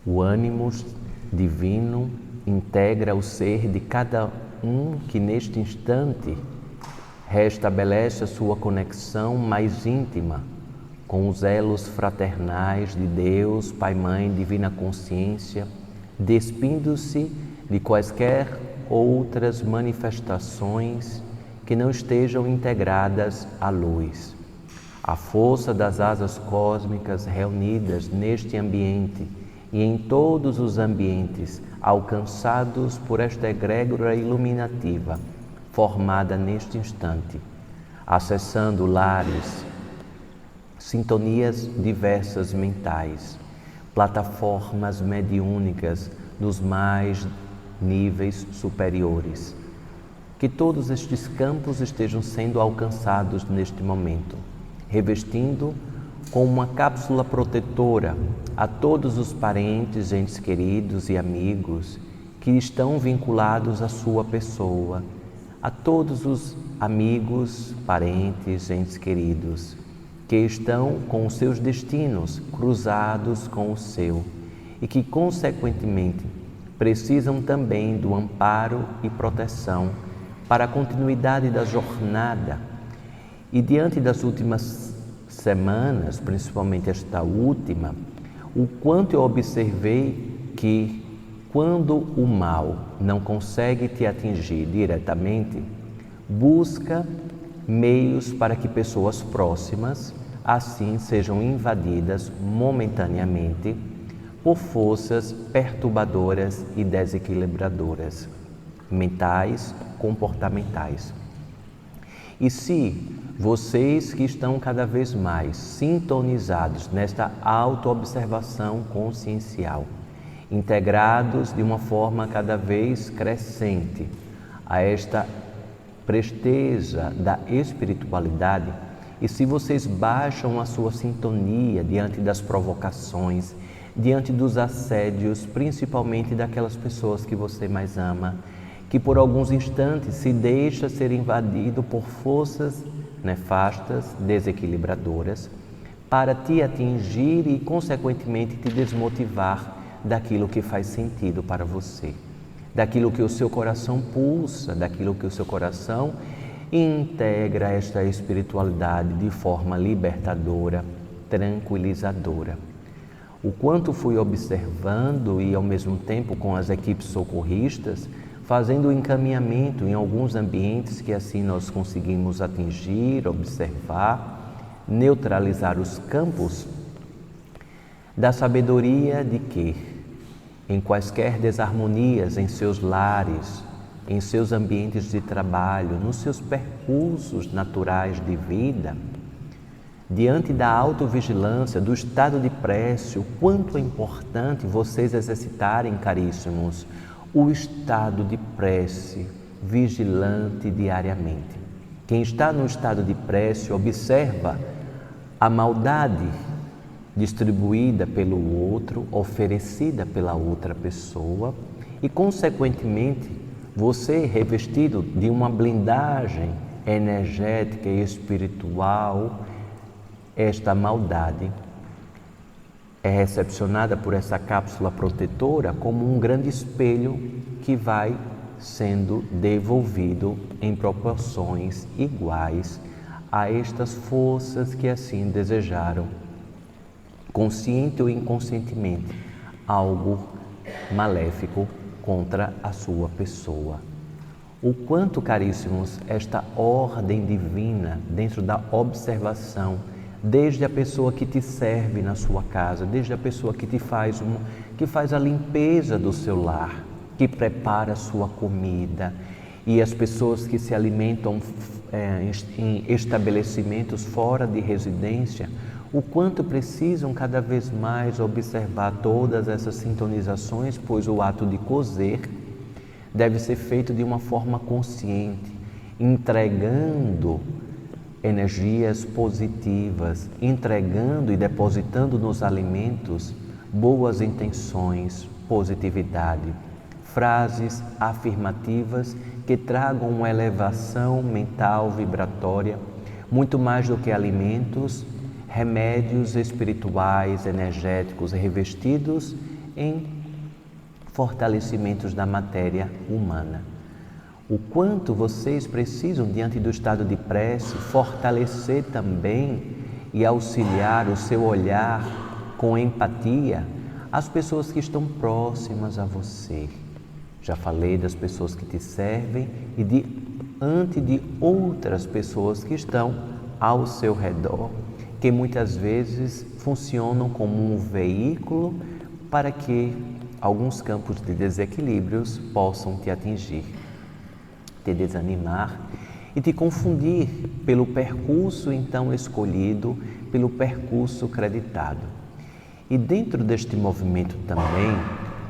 O ânimo divino integra o ser de cada um que neste instante restabelece a sua conexão mais íntima com os elos fraternais de Deus, Pai, Mãe, Divina Consciência, despindo-se de quaisquer outras manifestações que não estejam integradas à luz. A força das asas cósmicas reunidas neste ambiente e em todos os ambientes alcançados por esta egrégora iluminativa, formada neste instante, acessando lares, sintonias diversas mentais, plataformas mediúnicas dos mais níveis superiores. Que todos estes campos estejam sendo alcançados neste momento, revestindo com uma cápsula protetora a todos os parentes, entes queridos e amigos que estão vinculados à sua pessoa, a todos os amigos, parentes, entes queridos que estão com os seus destinos cruzados com o seu e que, consequentemente, precisam também do amparo e proteção para a continuidade da jornada. E diante das últimas semanas, principalmente esta última, o quanto eu observei que quando o mal não consegue te atingir diretamente, busca meios para que pessoas próximas assim sejam invadidas momentaneamente por forças perturbadoras e desequilibradoras, mentais, comportamentais. E se vocês que estão cada vez mais sintonizados nesta autoobservação consciencial, integrados de uma forma cada vez crescente a esta presteza da espiritualidade, e se vocês baixam a sua sintonia diante das provocações, diante dos assédios, principalmente daquelas pessoas que você mais ama, que por alguns instantes se deixa ser invadido por forças nefastas, desequilibradoras, para te atingir e, consequentemente, te desmotivar daquilo que faz sentido para você, daquilo que o seu coração pulsa, daquilo que o seu coração integra esta espiritualidade de forma libertadora, tranquilizadora. O quanto fui observando e, ao mesmo tempo, com as equipes socorristas, fazendo o encaminhamento em alguns ambientes que assim nós conseguimos atingir, observar, neutralizar os campos da sabedoria de que, em quaisquer desarmonias em seus lares, em seus ambientes de trabalho, nos seus percursos naturais de vida, diante da autovigilância, do estado de prece, o quanto é importante vocês exercitarem, caríssimos, o estado de prece vigilante diariamente. Quem está no estado de prece observa a maldade distribuída pelo outro, oferecida pela outra pessoa e, consequentemente, você, revestido de uma blindagem energética e espiritual, esta maldade é recepcionada por essa cápsula protetora como um grande espelho que vai sendo devolvido em proporções iguais a estas forças que assim desejaram, consciente ou inconscientemente, algo maléfico contra a sua pessoa. O quanto, caríssimos, esta ordem divina dentro da observação, desde a pessoa que te serve na sua casa, desde a pessoa que faz a limpeza do seu lar, que prepara a sua comida, e as pessoas que se alimentam em estabelecimentos fora de residência, o quanto precisam cada vez mais observar todas essas sintonizações, pois o ato de cozer deve ser feito de uma forma consciente, entregando energias positivas, entregando e depositando nos alimentos boas intenções, positividade, frases afirmativas que tragam uma elevação mental vibratória, muito mais do que alimentos, remédios espirituais, energéticos, revestidos em fortalecimentos da matéria humana. O quanto vocês precisam, diante do estado de prece, fortalecer também e auxiliar o seu olhar com empatia às pessoas que estão próximas a você. Já falei das pessoas que te servem e diante de outras pessoas que estão ao seu redor, que muitas vezes funcionam como um veículo para que alguns campos de desequilíbrios possam te atingir, te desanimar e te confundir pelo percurso então escolhido, pelo percurso creditado. E dentro deste movimento também,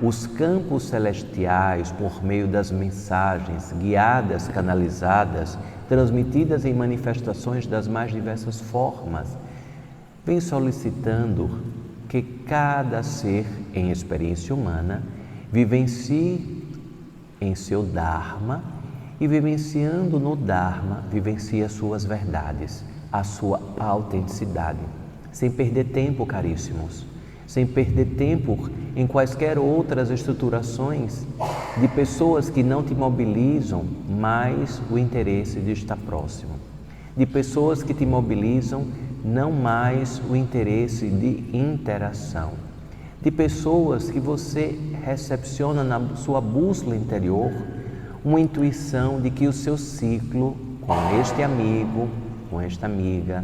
os campos celestiais, por meio das mensagens guiadas, canalizadas, transmitidas em manifestações das mais diversas formas, vem solicitando que cada ser em experiência humana vivencie em seu Dharma e, vivenciando no Dharma, vivencie as suas verdades, a sua autenticidade, sem perder tempo, caríssimos, sem perder tempo em quaisquer outras estruturações de pessoas que não te mobilizam mais o interesse de estar próximo, de pessoas que te mobilizam não mais o interesse de interação, de pessoas que você recepciona na sua bússola interior uma intuição de que o seu ciclo com este amigo, com esta amiga,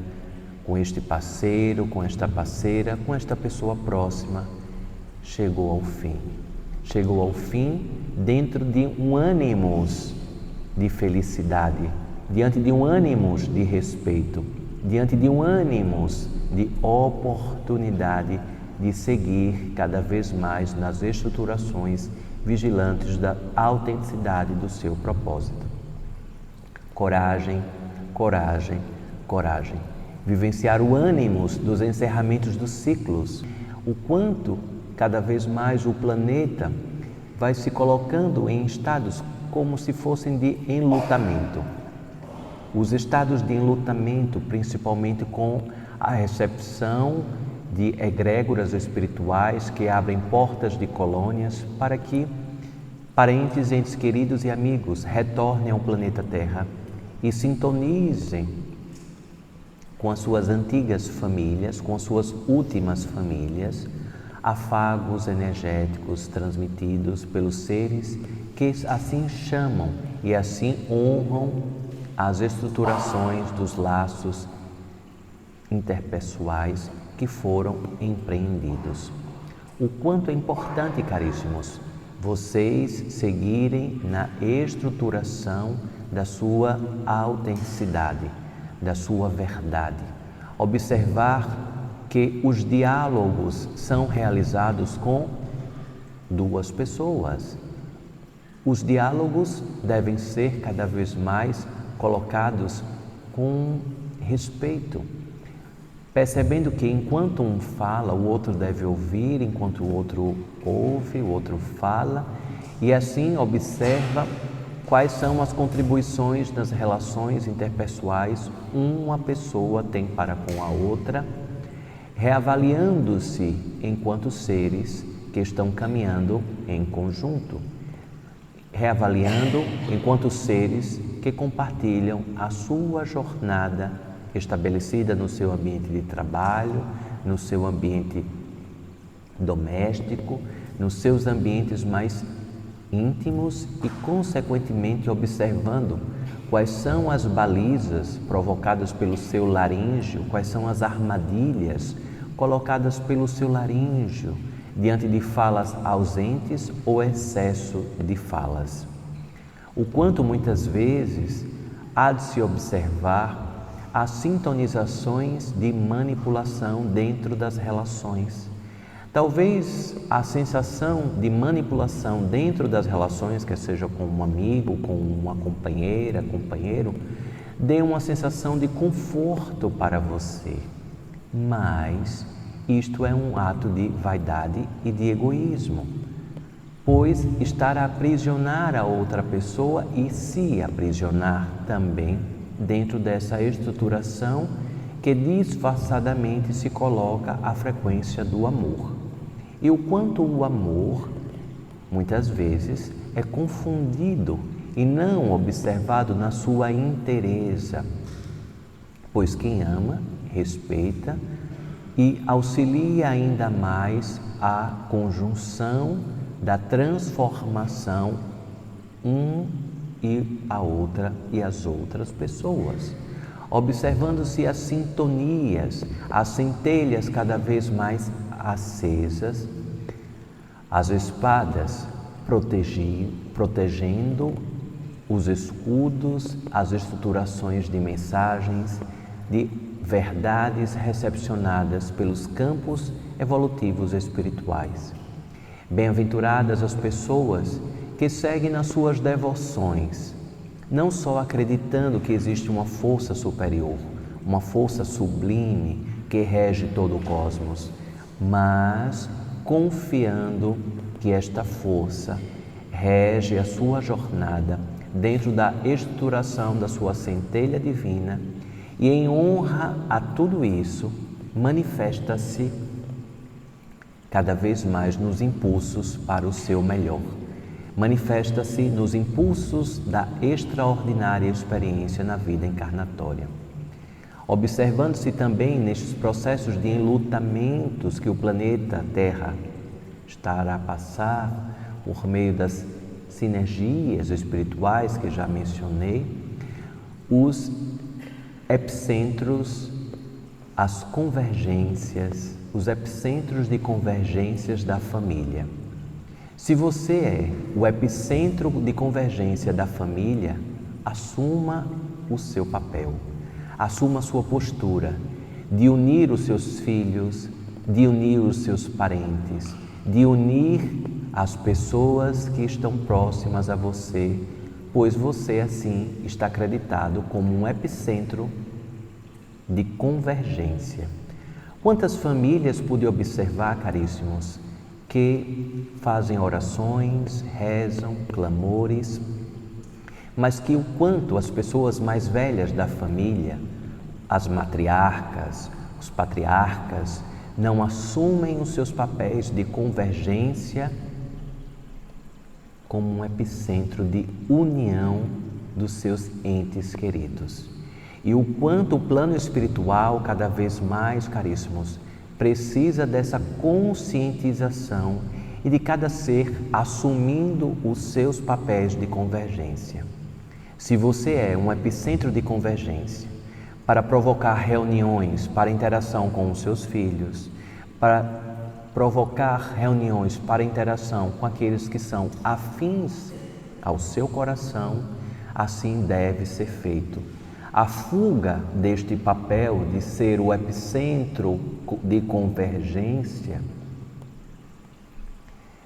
com este parceiro, com esta parceira, com esta pessoa próxima, chegou ao fim. Chegou ao fim dentro de um ânimos de felicidade, diante de um ânimos de respeito, diante de um ânimos de oportunidade de seguir cada vez mais nas estruturações vigilantes da autenticidade do seu propósito. Coragem, coragem, coragem. Vivenciar o ânimos dos encerramentos dos ciclos, o quanto cada vez mais o planeta vai se colocando em estados como se fossem de enlutamento. Os estados de enlutamento, principalmente com a recepção de egrégoras espirituais que abrem portas de colônias para que parentes, entes queridos e amigos retornem ao planeta Terra e sintonizem com as suas antigas famílias, com as suas últimas famílias, afagos energéticos transmitidos pelos seres que assim chamam e assim honram as estruturações dos laços interpessoais que foram empreendidos. O quanto é importante, caríssimos, vocês seguirem na estruturação da sua autenticidade, da sua verdade. Observar que os diálogos são realizados com duas pessoas. Os diálogos devem ser cada vez mais colocados com respeito, percebendo que enquanto um fala, o outro deve ouvir, enquanto o outro ouve, o outro fala, e assim observa quais são as contribuições nas relações interpessoais uma pessoa tem para com a outra, reavaliando-se enquanto seres que estão caminhando em conjunto, reavaliando enquanto seres que compartilham a sua jornada estabelecida no seu ambiente de trabalho, no seu ambiente doméstico, nos seus ambientes mais íntimos e, consequentemente, observando quais são as balizas provocadas pelo seu laríngeo, quais são as armadilhas colocadas pelo seu laríngeo diante de falas ausentes ou excesso de falas. O quanto muitas vezes há de se observar as sintonizações de manipulação dentro das relações. Talvez a sensação de manipulação dentro das relações, quer seja com um amigo, com uma companheira, companheiro, dê uma sensação de conforto para você. Mas isto é um ato de vaidade e de egoísmo, pois estar a aprisionar a outra pessoa e se aprisionar também dentro dessa estruturação que disfarçadamente se coloca à frequência do amor. e o quanto o amor, muitas vezes, é confundido e não observado na sua inteireza, pois quem ama, respeita e auxilia ainda mais a conjunção da transformação e a outra e as outras pessoas, observando-se as sintonias, as centelhas cada vez mais acesas, as espadas protegendo os escudos, as estruturações de mensagens, de verdades recepcionadas pelos campos evolutivos espirituais. Bem-aventuradas as pessoas que seguem nas suas devoções, não só acreditando que existe uma força superior, uma força sublime que rege todo o cosmos, mas confiando que esta força rege a sua jornada dentro da estruturação da sua centelha divina e em honra a tudo isso manifesta-se cada vez mais nos impulsos para o seu melhor. Manifesta-se nos impulsos da extraordinária experiência na vida encarnatória. Observando-se também nestes processos de enlutamentos que o planeta Terra estará a passar por meio das sinergias espirituais que já mencionei, os epicentros, as convergências, os epicentros de convergências da família. Se você é o epicentro de convergência da família, assuma o seu papel, assuma a sua postura de unir os seus filhos, de unir os seus parentes, de unir as pessoas que estão próximas a você, pois você assim está acreditado como um epicentro de convergência. Quantas famílias pude observar, caríssimos, que fazem orações, rezam, clamores, mas que o quanto as pessoas mais velhas da família, as matriarcas, os patriarcas, não assumem os seus papéis de convergência como um epicentro de união dos seus entes queridos. E o quanto o plano espiritual, cada vez mais, caríssimos, precisa dessa conscientização e de cada ser assumindo os seus papéis de convergência. Se você é um epicentro de convergência, para provocar reuniões para interação com os seus filhos, para provocar reuniões para interação com aqueles que são afins ao seu coração, assim deve ser feito. A fuga deste papel de ser o epicentro de convergência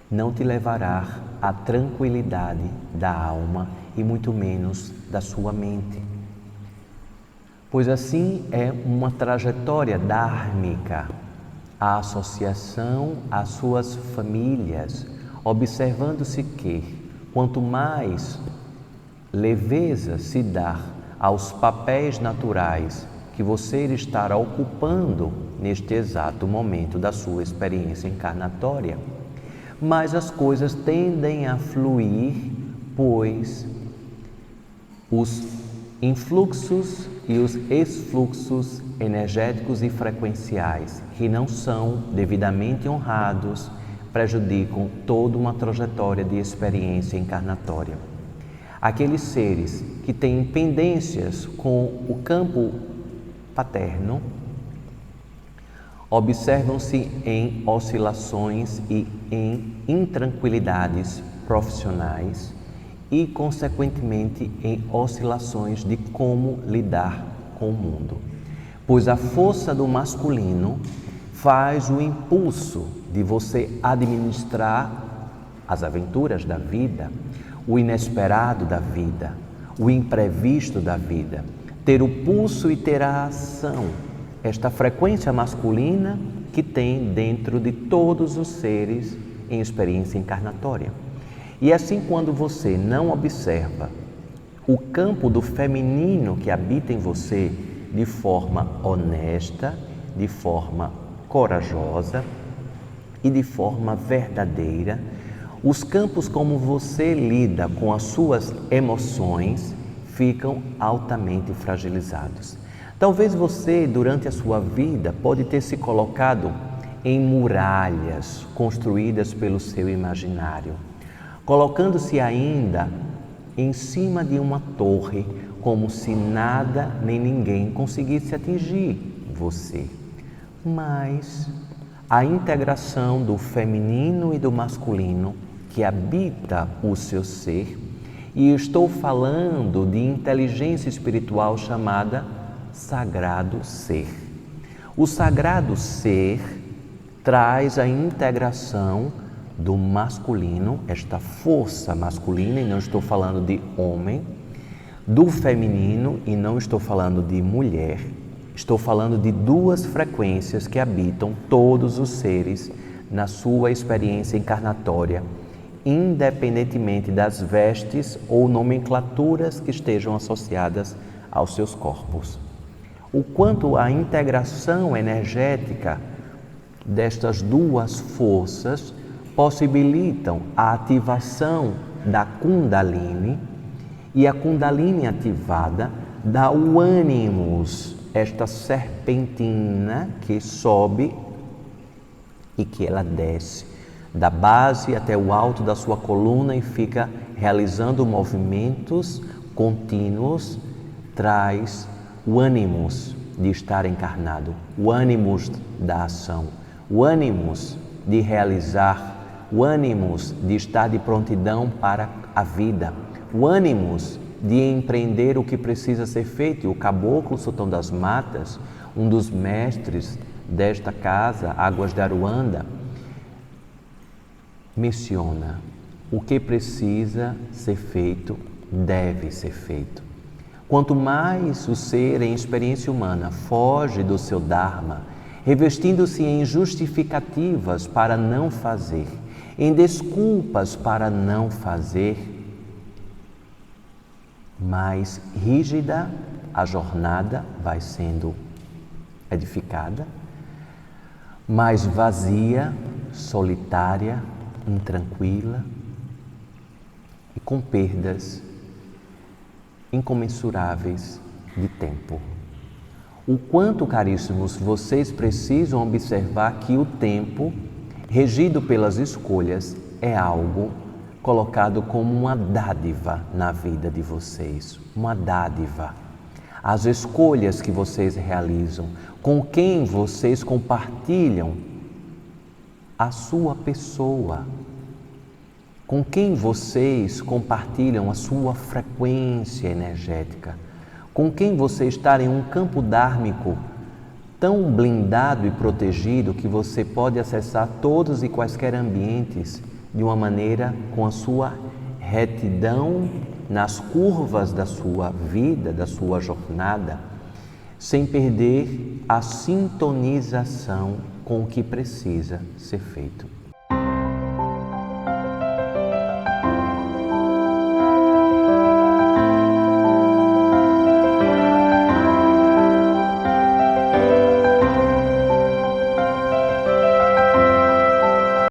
não te levará à tranquilidade da alma e muito menos da sua mente. Pois assim é uma trajetória dármica, a associação às suas famílias, observando-se que quanto mais leveza se dá aos papéis naturais que você estará ocupando neste exato momento da sua experiência encarnatória, mais as coisas tendem a fluir, pois os influxos e os exfluxos energéticos e frequenciais que não são devidamente honrados prejudicam toda uma trajetória de experiência encarnatória. Aqueles seres que têm pendências com o campo paterno observam-se em oscilações e em intranquilidades profissionais e, consequentemente, em oscilações de como lidar com o mundo. Pois a força do masculino faz o impulso de você administrar as aventuras da vida, o inesperado da vida, o imprevisto da vida, ter o pulso e ter a ação, esta frequência masculina que tem dentro de todos os seres em experiência encarnatória. E assim, quando você não observa o campo do feminino que habita em você de forma honesta, de forma corajosa, e de forma verdadeira, os campos como você lida com as suas emoções ficam altamente fragilizados. Talvez você, durante a sua vida, pode ter se colocado em muralhas construídas pelo seu imaginário, colocando-se ainda em cima de uma torre, como se nada nem ninguém conseguisse atingir você. Mas a integração do feminino e do masculino que habita o seu ser, e estou falando de inteligência espiritual chamada Sagrado Ser. O Sagrado Ser traz a integração do masculino, esta força masculina, e não estou falando de homem, do feminino, e não estou falando de mulher, estou falando de duas frequências que habitam todos os seres na sua experiência encarnatória, independentemente das vestes ou nomenclaturas que estejam associadas aos seus corpos. O quanto a integração energética destas duas forças possibilitam a ativação da Kundalini, e a Kundalini ativada dá o ânimos, esta serpentina que sobe e que ela desce da base até o alto da sua coluna e fica realizando movimentos contínuos, traz o ânimos de estar encarnado, o ânimos da ação, o ânimos de realizar, o ânimos de estar de prontidão para a vida, o ânimos de empreender o que precisa ser feito. E o Caboclo Sultão das Matas, um dos mestres desta casa, Águas de Aruanda, menciona: o que precisa ser feito, deve ser feito. Quanto mais o ser em experiência humana foge do seu Dharma, revestindo-se em justificativas para não fazer, em desculpas para não fazer, mais rígida a jornada vai sendo edificada, mais vazia, solitária, intranquila e com perdas incomensuráveis de tempo. O quanto, caríssimos, vocês precisam observar que o tempo, regido pelas escolhas, é algo colocado como uma dádiva na vida de vocês, uma dádiva. As escolhas que vocês realizam, com quem vocês compartilham a sua pessoa, com quem vocês compartilham a sua frequência energética, com quem você está em um campo dármico tão blindado e protegido que você pode acessar todos e quaisquer ambientes de uma maneira com a sua retidão nas curvas da sua vida, da sua jornada, sem perder a sintonização com o que precisa ser feito.